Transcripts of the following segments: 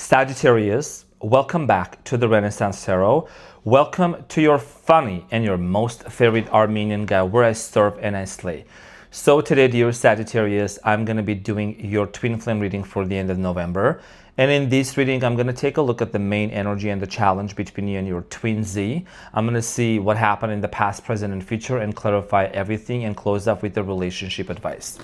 Sagittarius, welcome back to the Renaissance Tarot. Welcome to your funny and your most favorite Armenian guy where I serve and I slay. So today, dear Sagittarius, I'm going to be doing your twin flame reading for the end of November. And in this reading, I'm going to take a look at the main energy and the challenge between you and your twin Z. I'm going to see what happened in the past, present, and future and clarify everything and close up with the relationship advice.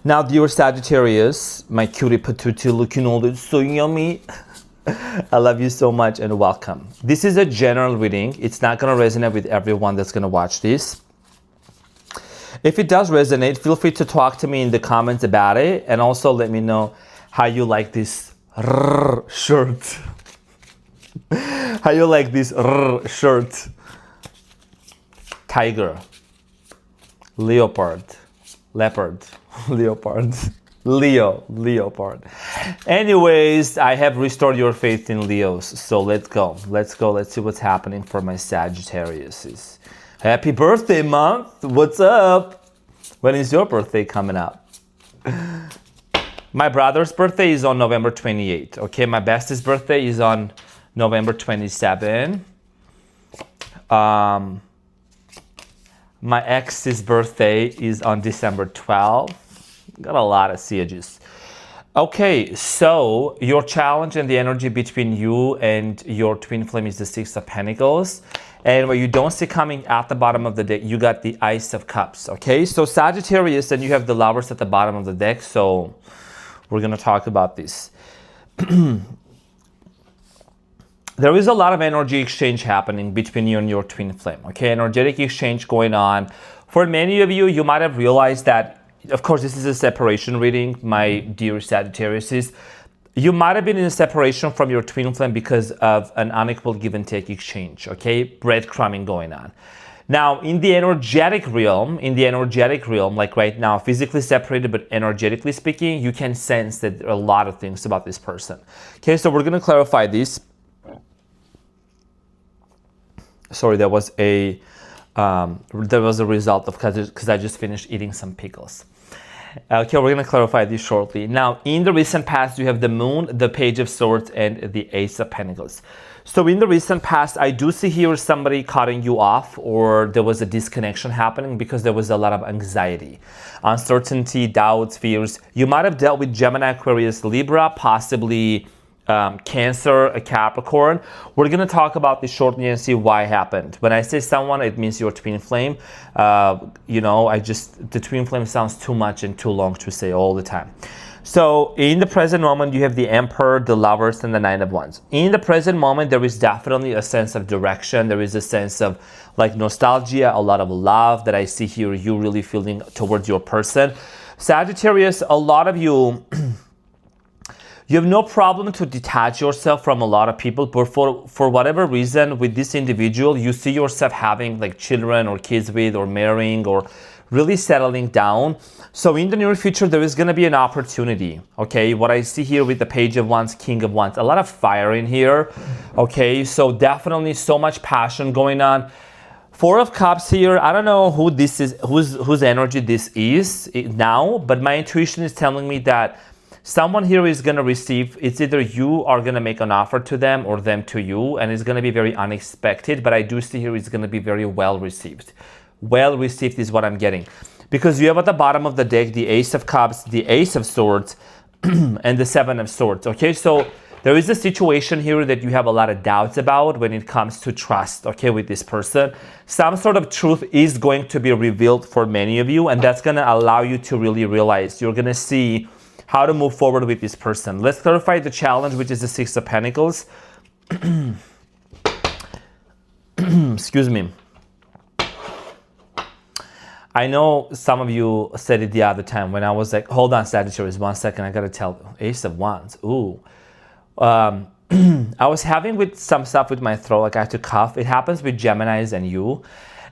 Now, dear Sagittarius, my cutie patootie looking all it's so yummy. I love you so much and welcome. This is a general reading. It's not going to resonate with everyone that's going to watch this. If it does resonate, feel free to talk to me in the comments about it and also let me know how you like this shirt. How you like this shirt. Tiger. Leopard. Leopard. Leopard. Leopard. Anyways, I have restored your faith in Leos. So let's go. Let's see what's happening for my Sagittarius. Happy birthday month. What's up? When is your birthday coming up? My brother's birthday is on November 28th. Okay, my bestie's birthday is on November 27th. My ex's birthday is on December 12th. Got a lot of sieges. Okay, so your challenge and the energy between you and your twin flame is the Six of Pentacles. And what you don't see coming at the bottom of the deck, you got the Ace of Cups. Okay, so Sagittarius, and you have the Lovers at the bottom of the deck. So we're going to talk about this. There is a lot of energy exchange happening between you and your twin flame. Okay, energetic exchange going on. For many of you, you might have realized that, of course, this is a separation reading, my dear Sagittarius. You might have been in a separation from your twin flame because of an unequal give and take exchange. Okay, breadcrumbing going on. Now, in the energetic realm, like right now, physically separated, but energetically speaking, you can sense that there are a lot of things about this person. Okay, so we're going to clarify this. Sorry, there was a result of because I just finished eating some pickles. Okay, we're going to clarify this shortly. Now, in the recent past, you have the Moon, the Page of Swords, and the Ace of Pentacles. So in the recent past, I do see here somebody cutting you off, or there was a disconnection happening because there was a lot of anxiety, uncertainty, doubts, fears. You might have dealt with Gemini, Aquarius, Libra, possibly Cancer, a Capricorn. We're going to talk about this shortly and see why it happened. When I say someone, it means your twin flame. The twin flame sounds too much and too long to say all the time. So in the present moment, you have the Emperor, the Lovers, and the Nine of Wands. In the present moment, there is definitely a sense of direction. There is a sense of like nostalgia, a lot of love that I see here, you really feeling towards your person. Sagittarius, a lot of you... You have no problem to detach yourself from a lot of people, but for whatever reason, with this individual, you see yourself having like children or kids with, or marrying, or really settling down. So in the near future, there is going to be an opportunity. Okay, what I see here with the Page of Wands, King of Wands, a lot of fire in here. Okay, so definitely so much passion going on. Four of Cups here. I don't know who this is, whose energy this is now, but my intuition is telling me that someone here is going to receive, it's either you are going to make an offer to them or them to you, and it's going to be very unexpected, but I do see here it's going to be very well received. Well received is what I'm getting. Because you have at the bottom of the deck the Ace of Cups, the Ace of Swords, and the Seven of Swords. Okay, so there is a situation here that you have a lot of doubts about when it comes to trust, okay, with this person. Some sort of truth is going to be revealed for many of you, and that's going to allow you to really realize, you're going to see how to move forward with this person. Let's clarify the challenge, which is the Six of Pentacles. Excuse me. I know some of you said it the other time when I was like, hold on, Sagittarius, 1 second, I gotta tell you. Ace of Wands, ooh. I was having with some stuff with my throat, like I had to cough. It happens with Geminis and you.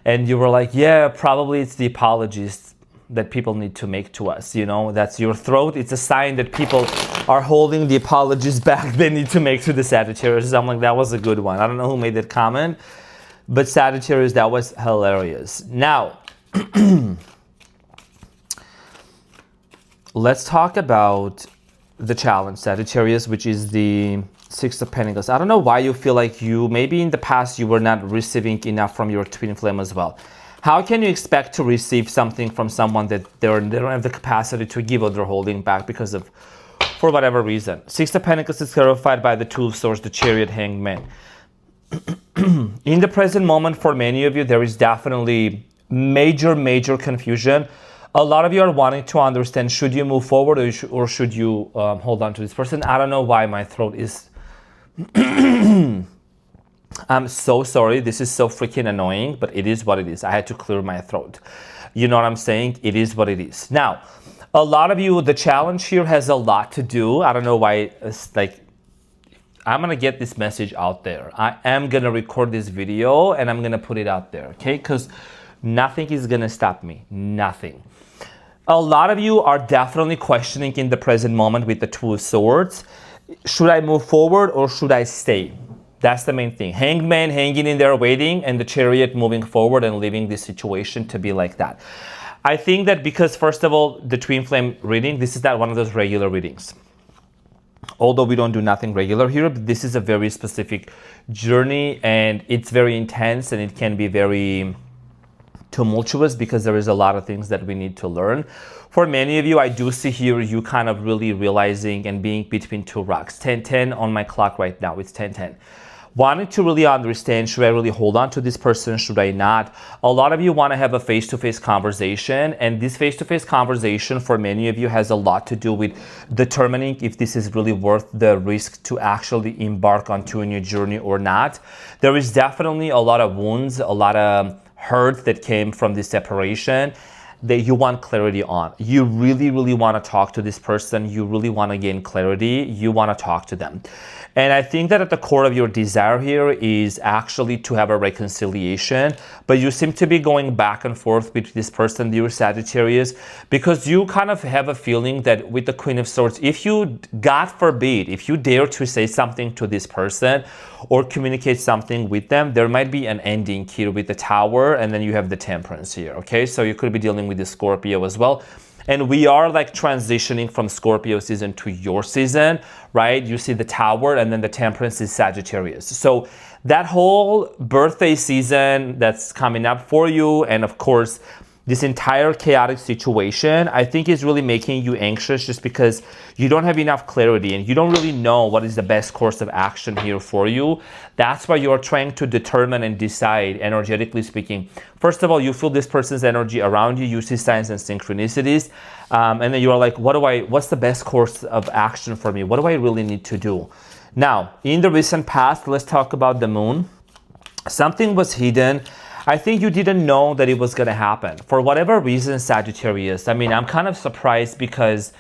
And you were like, yeah, probably it's the apologies that people need to make to us, you know, that's your throat. It's a sign that people are holding the apologies back they need to make to the Sagittarius. I'm like, that was a good one. I don't know who made that comment, but Sagittarius, that was hilarious. Now, let's talk about the challenge, Sagittarius, which is the Six of Pentacles. I don't know why you feel like maybe in the past you were not receiving enough from your twin flame as well. How can you expect to receive something from someone that they don't have the capacity to give, or they're holding back because of, for whatever reason? Six of Pentacles is clarified by the Two of Swords, the Chariot, Hanged Man. In the present moment, for many of you, there is definitely major confusion. A lot of you are wanting to understand, should you move forward or should you hold on to this person? I don't know why my throat is... I'm so sorry. This is so freaking annoying, but it is what it is. I had to clear my throat. You know what I'm saying? It is what it is. Now, a lot of you, the challenge here has a lot to do. I don't know why it's like... I'm going to get this message out there. I am going to record this video and I'm going to put it out there, okay? Because nothing is going to stop me. Nothing. A lot of you are definitely questioning in the present moment with the Two of Swords. Should I move forward or should I stay? That's the main thing. Hanged Man hanging in there waiting, and the Chariot moving forward and leaving this situation to be like that. I think that because, first of all, the twin flame reading, this is not one of those regular readings. Although we don't do nothing regular here, but this is a very specific journey and it's very intense and it can be very tumultuous because there is a lot of things that we need to learn. For many of you, I do see here you kind of really realizing and being between two rocks. 10:10 on my clock right now, it's 10:10. Wanting to really understand, should I really hold on to this person? Should I not? A lot of you want to have a face-to-face conversation, and this face-to-face conversation for many of you has a lot to do with determining if this is really worth the risk to actually embark onto a new journey or not. There is definitely a lot of wounds, a lot of hurt that came from this separation that you want clarity on. You really want to talk to this person. You really want to gain clarity. You want to talk to them. And I think that at the core of your desire here is actually to have a reconciliation, but you seem to be going back and forth with this person, dear Sagittarius, because you kind of have a feeling that with the Queen of Swords, if you, God forbid, if you dare to say something to this person or communicate something with them, there might be an ending here with the Tower, and then you have the Temperance here, okay? So you could be dealing with the Scorpio as well. And we are like transitioning from Scorpio season to your season, right? You see the Tower and then the Temperance is Sagittarius. So that whole birthday season that's coming up for you, and of course, this entire chaotic situation, I think is really making you anxious just because you don't have enough clarity and you don't really know what is the best course of action here for you. That's why you're trying to determine and decide, energetically speaking. First of all, you feel this person's energy around you, you see signs and synchronicities, and then you are like, what's the best course of action for me? What do I really need to do? Now, in the recent past, let's talk about the Moon. Something was hidden. I think you didn't know that it was going to happen. For whatever reason, Sagittarius, I mean, I'm kind of surprised because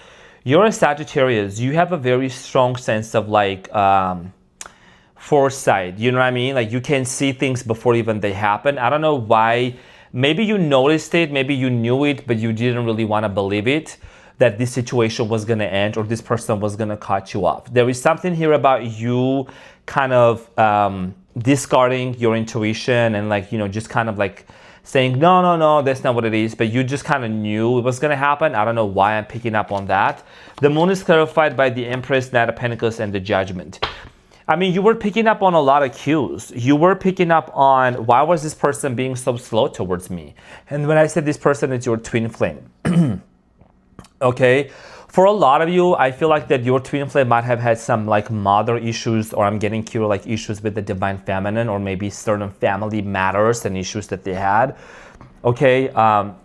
you're a Sagittarius. You have a very strong sense of like foresight. You know what I mean? Like you can see things before even they happen. I don't know why. Maybe you noticed it. Maybe you knew it, but you didn't really want to believe it, that this situation was going to end or this person was going to cut you off. There is something here about you kind of discarding your intuition and like, you know, just kind of like saying, no, that's not what it is. But you just kind of knew it was going to happen. I don't know why I'm picking up on that. The Moon is clarified by the Empress, Knight of Pentacles, and the Judgment. I mean, you were picking up on a lot of cues. You were picking up on, why was this person being so slow towards me? And when I said this person is your twin flame, okay? For a lot of you, I feel like that your twin flame might have had some like mother issues, or I'm getting here like issues with the divine feminine, or maybe certain family matters and issues that they had. Okay,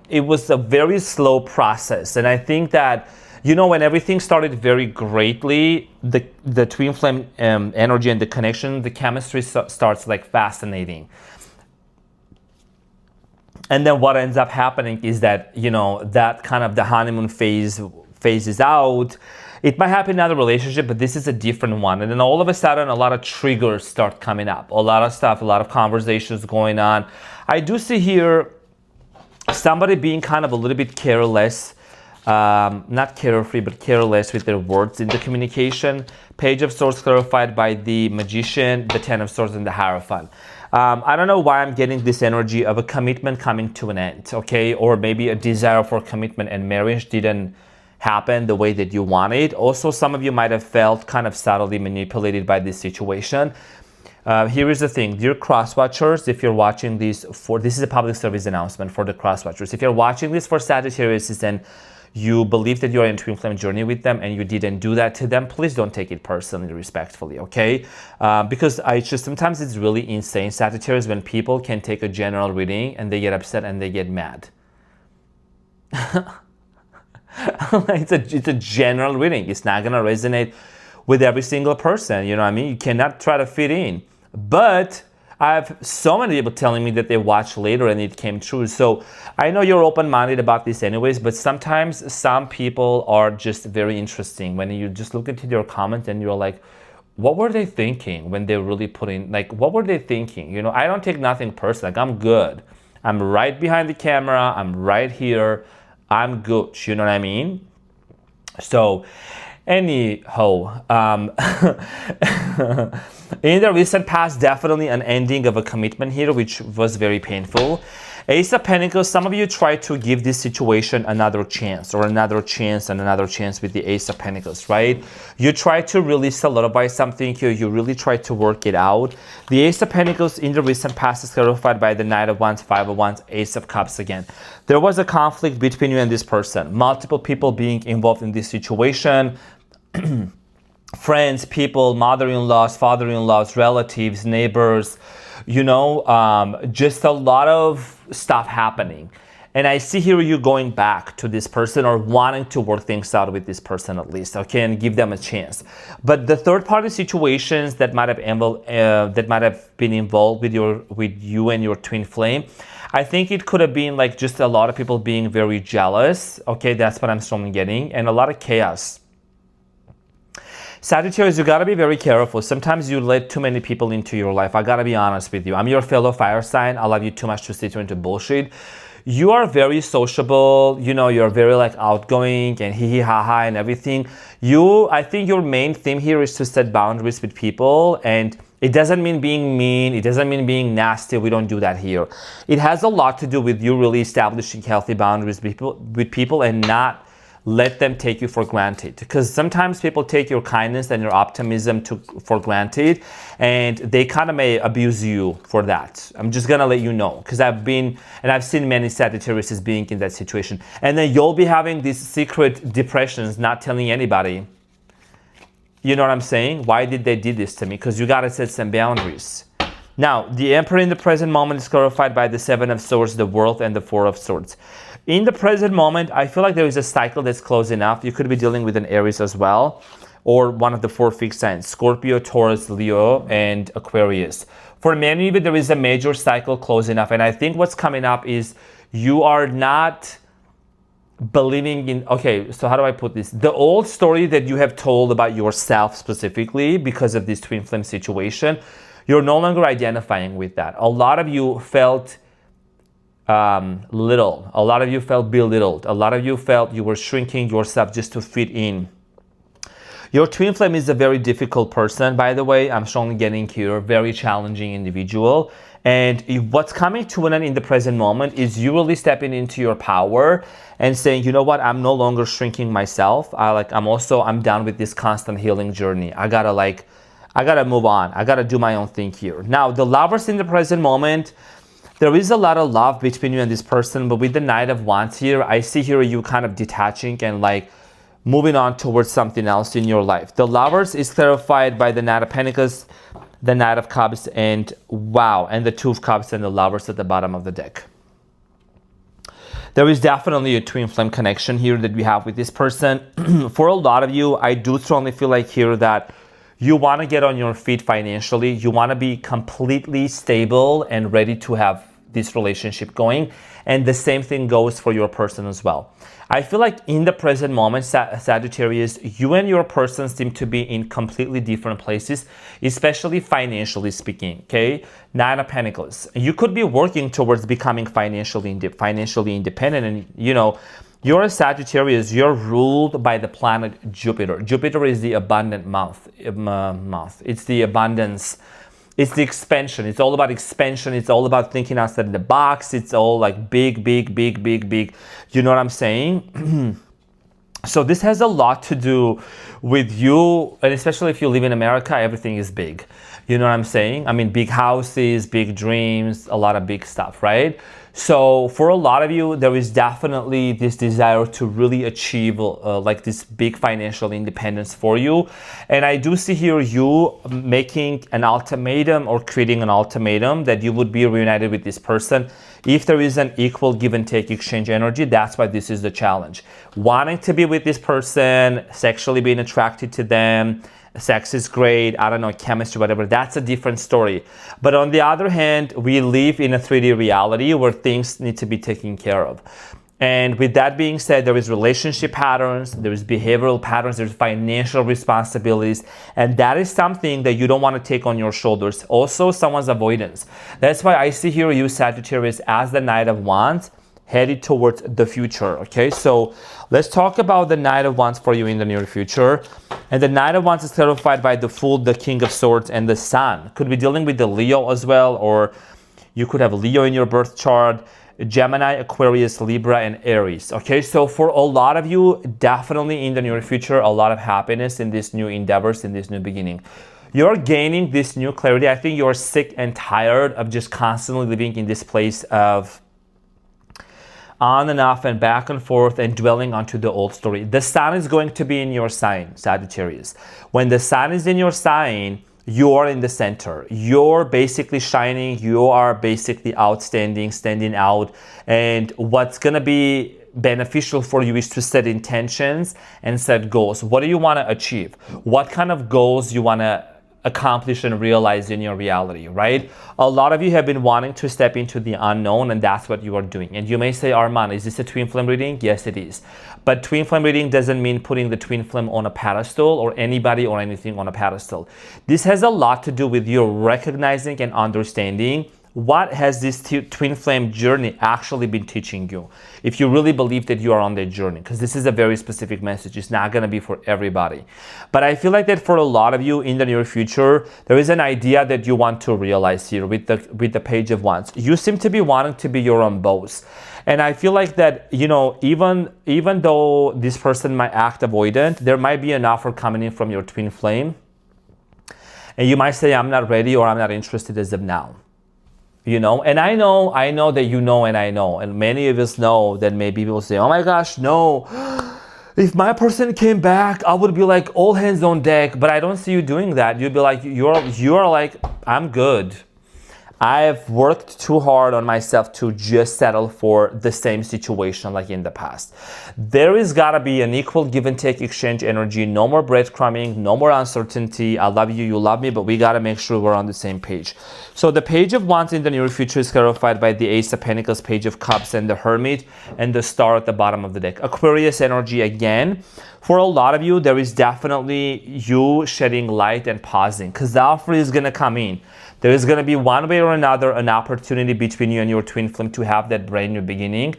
it was a very slow process, and I think that, you know, when everything started very greatly, the twin flame energy and the connection, the chemistry starts like fascinating. And then what ends up happening is that, you know, that kind of the honeymoon phase phases out. It might happen in another relationship, but this is a different one. And then all of a sudden, a lot of triggers start coming up. A lot of stuff, a lot of conversations going on. I do see here somebody being kind of a little bit careless, not carefree, but careless with their words in the communication. Page of Swords clarified by the Magician, the Ten of Swords, and the Hierophant. I don't know why I'm getting this energy of a commitment coming to an end, okay? Or maybe a desire for commitment and marriage didn't happen the way that you want it. Also, some of you might have felt kind of subtly manipulated by this situation. Here is the thing, dear cross-watchers, if you're watching this this is a public service announcement for the cross-watchers. If you're watching this for Sagittarius and you believe that you're in a twin flame journey with them and you didn't do that to them, please don't take it personally, respectfully, okay? Because sometimes it's really insane, Sagittarius, when people can take a general reading and they get upset and they get mad. It's a general reading. It's not gonna resonate with every single person, you know what I mean? You cannot try to fit in. But I have so many people telling me that they watched later and it came true. So I know you're open-minded about this anyways, but sometimes some people are just very interesting. When you just look into their comments and you're like, what were they thinking when they really put in, like, what were they thinking? You know, I don't take nothing personal. Like, I'm good. I'm right behind the camera. I'm right here. I'm good. You know what I mean? So anyhow, in the recent past, definitely an ending of a commitment here, which was very painful. Ace of Pentacles, some of you try to give this situation another chance and another chance with the Ace of Pentacles, right? You try to really solidify something here. You really try to work it out. The Ace of Pentacles in the recent past is clarified by the Knight of Wands, Five of Wands, Ace of Cups again. There was a conflict between you and this person. Multiple people being involved in this situation. Friends, people, mother-in-laws, father-in-laws, relatives, neighbors, you know, just a lot of stuff happening. And I see here you going back to this person or wanting to work things out with this person at least, okay, and give them a chance. But the third-party situations that might have been involved with you and your twin flame, I think it could have been like just a lot of people being very jealous. Okay, that's what I'm strongly getting, and a lot of chaos. Sagittarius, you gotta be very careful. Sometimes you let too many people into your life. I gotta be honest with you. I'm your fellow fire sign. I love you too much to sit into bullshit. You are very sociable. You know, you're very like outgoing and hee hee ha ha and everything. I think your main theme here is to set boundaries with people, and it doesn't mean being mean. It doesn't mean being nasty. We don't do that here. It has a lot to do with you really establishing healthy boundaries with people and not let them take you for granted, because sometimes people take your kindness and your optimism for granted, and they kind of may abuse you for that. I'm just gonna let you know, because I've seen many Sagittarius being in that situation, and then you'll be having these secret depressions, not telling anybody. You know what I'm saying? Why did they do this to me? Because you gotta set some boundaries. Now, the Emperor in the present moment is clarified by the Seven of Swords, the World, and the Four of Swords. In the present moment, I feel like there is a cycle that's closing up. You could be dealing with an Aries as well, or one of the four fixed signs, Scorpio, Taurus, Leo, and Aquarius. For many of you, there is a major cycle closing up, and I think what's coming up is you are not believing in, okay, so how do I put this? The old story that you have told about yourself specifically because of this twin flame situation, you're no longer identifying with that. A lot of you felt little. A lot of you felt belittled. A lot of you felt you were shrinking yourself just to fit in. Your twin flame is a very difficult person, by the way. I'm strongly getting here, very challenging individual. And what's coming to an end in the present moment is you really stepping into your power and saying, you know what, I'm no longer shrinking myself. I'm done with this constant healing journey. I gotta move on. I gotta do my own thing here. Now, the Lovers in the present moment, there is a lot of love between you and this person, but with the Knight of Wands here, I see here you kind of detaching and like moving on towards something else in your life. The Lovers is clarified by the Knight of Pentacles, the Knight of Cups, and the Two of Cups and the Lovers at the bottom of the deck. There is definitely a twin flame connection here that we have with this person. For a lot of you, I do strongly feel like here that you want to get on your feet financially. You want to be completely stable and ready to have this relationship going. And the same thing goes for your person as well. I feel like in the present moment, Sagittarius, you and your person seem to be in completely different places, especially financially speaking, okay? Nine of Pentacles. You could be working towards becoming financially independent, and you know, you're a Sagittarius, you're ruled by the planet Jupiter. Jupiter is the abundant month. It's the abundance. It's the expansion. It's all about expansion. It's all about thinking outside the box. It's all like big. You know what I'm saying? So this has a lot to do with you, and especially if you live in America, everything is big. You know what I'm saying? I mean, big houses, big dreams, a lot of big stuff, right? So for a lot of you, there is definitely this desire to really achieve like this big financial independence for you. And I do see here you making an ultimatum or creating an ultimatum that you would be reunited with this person. If there is an equal give and take exchange energy, that's why this is the challenge. Wanting to be with this person, sexually being attracted to them, sex is great, I don't know, chemistry, whatever, that's a different story. But on the other hand, we live in a 3D reality where things need to be taken care of. And with that being said, there is relationship patterns, there is behavioral patterns, there's financial responsibilities, and that is something that you don't want to take on your shoulders. Also, someone's avoidance. That's why I see here you, Sagittarius, as the Knight of Wands, headed towards the future, okay? So let's talk about the Knight of Wands for you in the near future. And the Knight of Wands is clarified by the Fool, the King of Swords, and the Sun. Could be dealing with the Leo as well, or you could have Leo in your birth chart, Gemini, Aquarius, Libra, and Aries. Okay, so for a lot of you, definitely in the near future, a lot of happiness in these new endeavors, in this new beginning. You're gaining this new clarity. I think you're sick and tired of just constantly living in this place of on and off and back and forth and dwelling onto the old story. The sun is going to be in your sign, Sagittarius. When the sun is in your sign, you are in the center. You're basically shining. You are basically outstanding, standing out. And what's going to be beneficial for you is to set intentions and set goals. What do you want to achieve? What kind of goals you want to accomplish and realize in your reality, right? A lot of you have been wanting to step into the unknown, and that's what you are doing. And you may say, Arman, is this a twin flame reading? Yes, it is. But twin flame reading doesn't mean putting the twin flame on a pedestal or anybody or anything on a pedestal. This has a lot to do with you recognizing and understanding what has this twin flame journey actually been teaching you, if you really believe that you are on that journey, because this is a very specific message. It's not going to be for everybody. But I feel like that for a lot of you in the near future, there is an idea that you want to realize here with the Page of Wands. You seem to be wanting to be your own boss. And I feel like that, you know, even though this person might act avoidant, there might be an offer coming in from your twin flame. And you might say, I'm not ready, or I'm not interested as of now. You know, and I know that you know, and I know, and many of us know that maybe people say, oh my gosh, no, if my person came back, I would be like all hands on deck, but I don't see you doing that. You'd be like, you're like, I'm good. I've worked too hard on myself to just settle for the same situation like in the past. There is gotta be an equal give and take exchange energy. No more breadcrumbing, no more uncertainty. I love you, you love me, but we gotta make sure we're on the same page. So the Page of Wands in the near future is clarified by the Ace of Pentacles, Page of Cups, and the Hermit, and the Star at the bottom of the deck. Aquarius energy again. For a lot of you, there is definitely you shedding light and pausing, because the offer is gonna come in. There is going to be one way or another an opportunity between you and your twin flame to have that brand new beginning.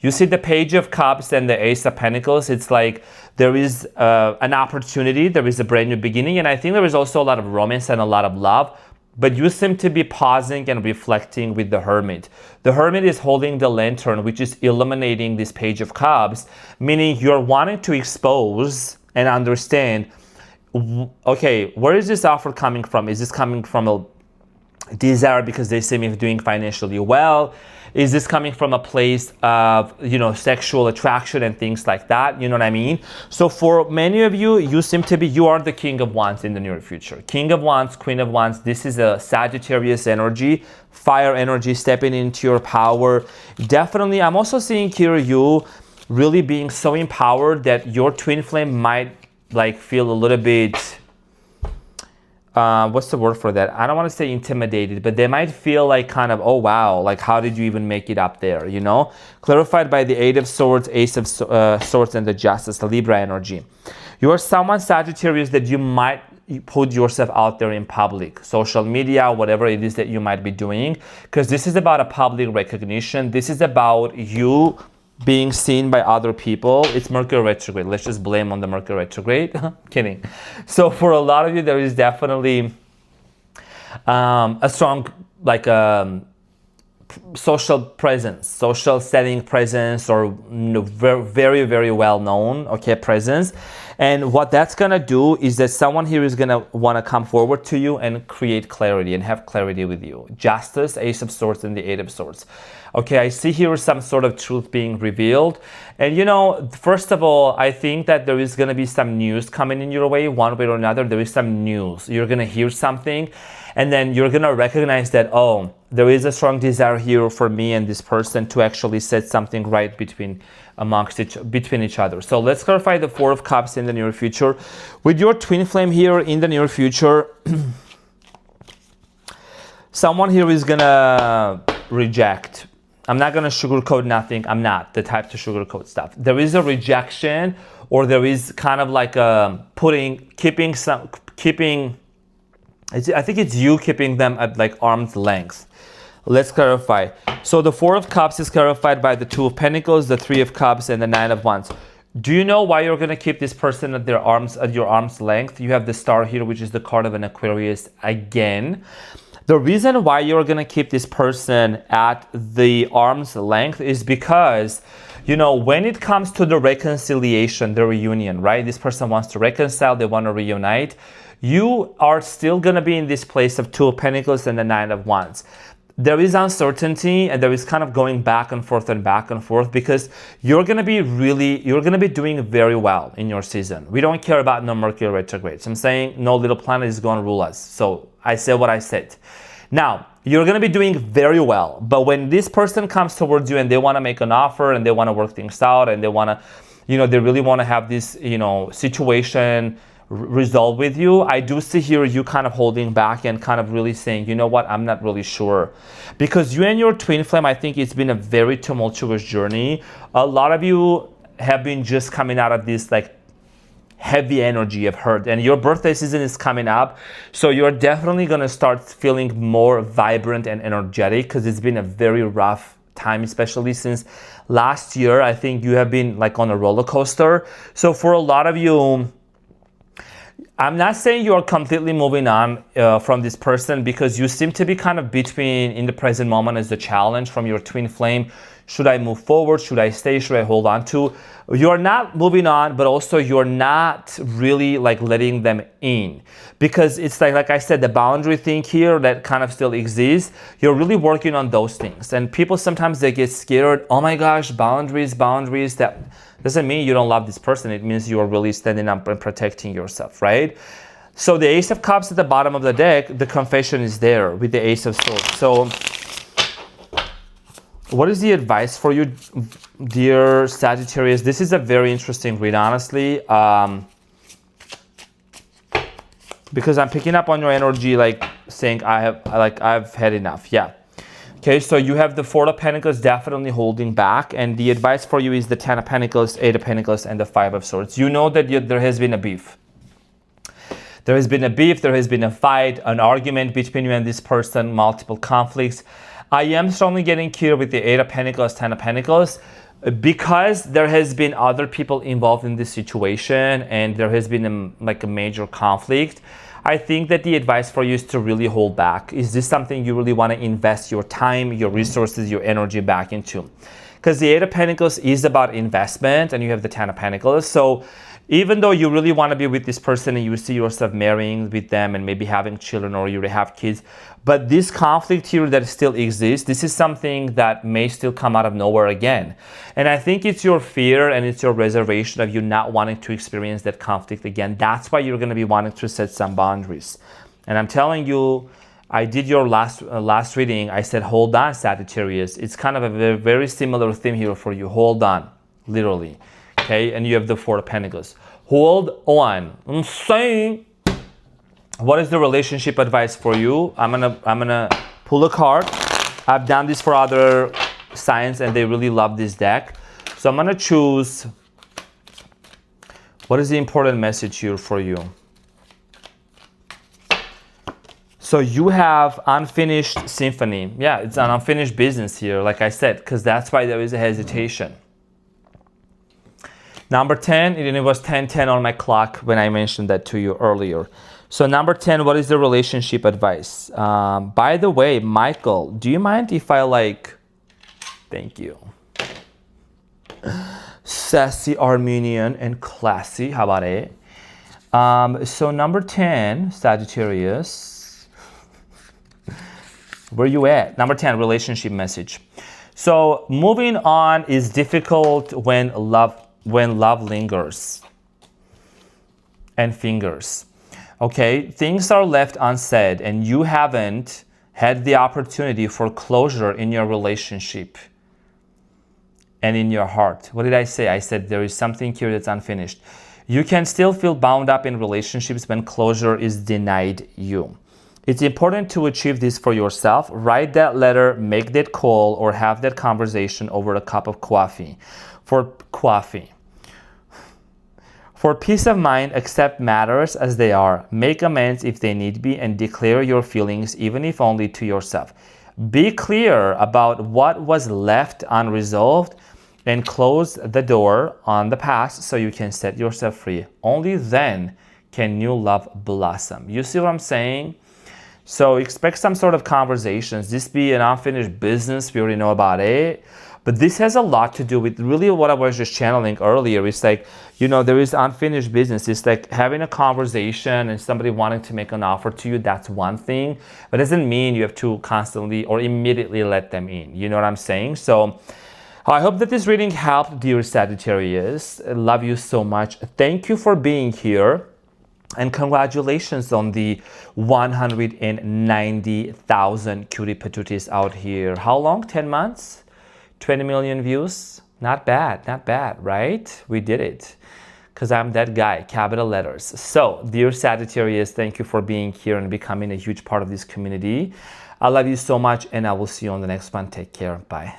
You see the Page of Cups and the Ace of Pentacles. It's like there is an opportunity, there is a brand new beginning, and I think there is also a lot of romance and a lot of love. But you seem to be pausing and reflecting with the Hermit. The Hermit is holding the lantern, which is illuminating this Page of Cups, meaning you're wanting to expose and understand, okay, where is this offer coming from? Is this coming from a desire because they see me doing financially well? Is this coming from a place of, you know, sexual attraction and things like that? You know what I mean? So for many of you, you seem to be, you are the King of Wands in the near future. King of Wands, Queen of Wands, this is a Sagittarius energy, fire energy, stepping into your power. Definitely, I'm also seeing here you really being so empowered that your twin flame might like feel a little bit, what's the word for that? I don't want to say intimidated, but they might feel like kind of, oh wow, like how did you even make it up there, you know? Clarified by the Eight of Swords, Ace of Swords, and the Justice, the Libra energy. You are someone, Sagittarius, that you might put yourself out there in public, social media, whatever it is that you might be doing, because this is about a public recognition. This is about you being seen by other people. It's Mercury retrograde. Let's just blame on the Mercury retrograde. Kidding. So for a lot of you, there is definitely a strong like social presence, social setting presence, or very, very well known, okay, presence. And what that's gonna do is that someone here is gonna wanna come forward to you and create clarity and have clarity with you. Justice, Ace of Swords, and the Eight of Swords. Okay, I see here some sort of truth being revealed. And you know, first of all, I think that there is gonna be some news coming in your way, one way or another. There is some news. You're gonna hear something, and then you're gonna recognize that, oh, there is a strong desire here for me and this person to actually set something right between each other. So let's clarify the Four of Cups in the near future. With your twin flame here in the near future, someone here is gonna reject. I'm not gonna sugarcoat nothing. I'm not the type to sugarcoat stuff. There is a rejection, or there is kind of like a keeping. I think it's you keeping them at like arm's length. Let's clarify. So the Four of Cups is clarified by the Two of Pentacles, the Three of Cups, and the Nine of Wands. Do you know why you're going to keep this person at your arm's length? You have the Star here, which is the card of an Aquarius again. The reason why you're going to keep this person at the arm's length is because, you know, when it comes to the reconciliation, the reunion, right? This person wants to reconcile, they want to reunite. You are still going to be in this place of Two of Pentacles and the Nine of Wands. There is uncertainty, and there is kind of going back and forth because you're going to be doing very well in your season. We don't care about no Mercury retrogrades. I'm saying no little planet is going to rule us. So I said what I said. Now, you're going to be doing very well, but when this person comes towards you and they want to make an offer and they want to work things out and they want to, you know, they really want to have this, you know, situation resolve with you, I do see here you kind of holding back and kind of really saying, you know what, I'm not really sure. Because you and your twin flame, I think it's been a very tumultuous journey. A lot of you have been just coming out of this like heavy energy of hurt, and your birthday season is coming up. So you're definitely going to start feeling more vibrant and energetic because it's been a very rough time, especially since last year. I think you have been like on a roller coaster. So for a lot of you, I'm not saying you are completely moving on from this person, because you seem to be kind of between in the present moment as the challenge from your twin flame. Should I move forward? Should I stay? Should I hold on to? You're not moving on, but also you're not really like letting them in, because it's like I said, the boundary thing here that kind of still exists. You're really working on those things, and people sometimes they get scared. Oh my gosh, boundaries. That doesn't mean you don't love this person. It means you are really standing up and protecting yourself, right? So the Ace of Cups at the bottom of the deck, the confession is there with the Ace of Swords. So what is the advice for you, dear Sagittarius? This is a very interesting read, honestly, because I'm picking up on your energy, like saying I've had enough. Yeah. Okay, so you have the Four of Pentacles definitely holding back, and the advice for you is the Ten of Pentacles, Eight of Pentacles, and the Five of Swords. You know that there has been a beef. There has been a beef, there has been a fight, an argument between you and this person, multiple conflicts. I am strongly getting clear with the Eight of Pentacles, Ten of Pentacles, because there has been other people involved in this situation and there has been a major conflict. I think that the advice for you is to really hold back. Is this something you really want to invest your time, your resources, your energy back into? Because the Eight of Pentacles is about investment, and you have the Ten of Pentacles. So even though you really want to be with this person and you see yourself marrying with them and maybe having children, or you have kids, but this conflict here that still exists, this is something that may still come out of nowhere again. And I think it's your fear and it's your reservation of you not wanting to experience that conflict again. That's why you're going to be wanting to set some boundaries. And I'm telling you, I did your last reading. I said, hold on, Sagittarius. It's kind of a very similar theme here for you. Hold on, literally. Okay, and you have the Four of Pentacles. Hold on. I'm saying, what is the relationship advice for you? I'm gonna pull a card. I've done this for other signs, and they really love this deck. So I'm gonna choose. What is the important message here for you? So you have unfinished symphony. Yeah, it's an unfinished business here, like I said, because that's why there is a hesitation. Number 10, and it was 10:10 on my clock when I mentioned that to you earlier. So number 10, what is the relationship advice? By the way, Michael, do you mind if I thank you. Sassy Armenian and classy, how about it? So number 10, Sagittarius. Where you at? Number 10, relationship message. So moving on is difficult when love lingers and fingers. Okay, things are left unsaid and you haven't had the opportunity for closure in your relationship and in your heart. What did I say? I said there is something here that's unfinished. You can still feel bound up in relationships when closure is denied you. It's important to achieve this for yourself. Write that letter, make that call, or have that conversation over a cup of coffee. For peace of mind, accept matters as they are. Make amends if they need be, and declare your feelings, even if only to yourself. Be clear about what was left unresolved and close the door on the past so you can set yourself free. Only then can new love blossom. You see what I'm saying? So expect some sort of conversations. This be an unfinished business. We already know about it. But this has a lot to do with really what I was just channeling earlier. It's like, there is unfinished business. It's like having a conversation and somebody wanting to make an offer to you. That's one thing. But it doesn't mean you have to constantly or immediately let them in. You know what I'm saying? So I hope that this reading helped, dear Sagittarius. I love you so much. Thank you for being here. And congratulations on the 190,000 cutie patooties out here. How long? 10 months? 20 million views? Not bad, right? We did it. Because I'm that guy, capital letters. So, dear Sagittarius, thank you for being here and becoming a huge part of this community. I love you so much, and I will see you on the next one. Take care. Bye.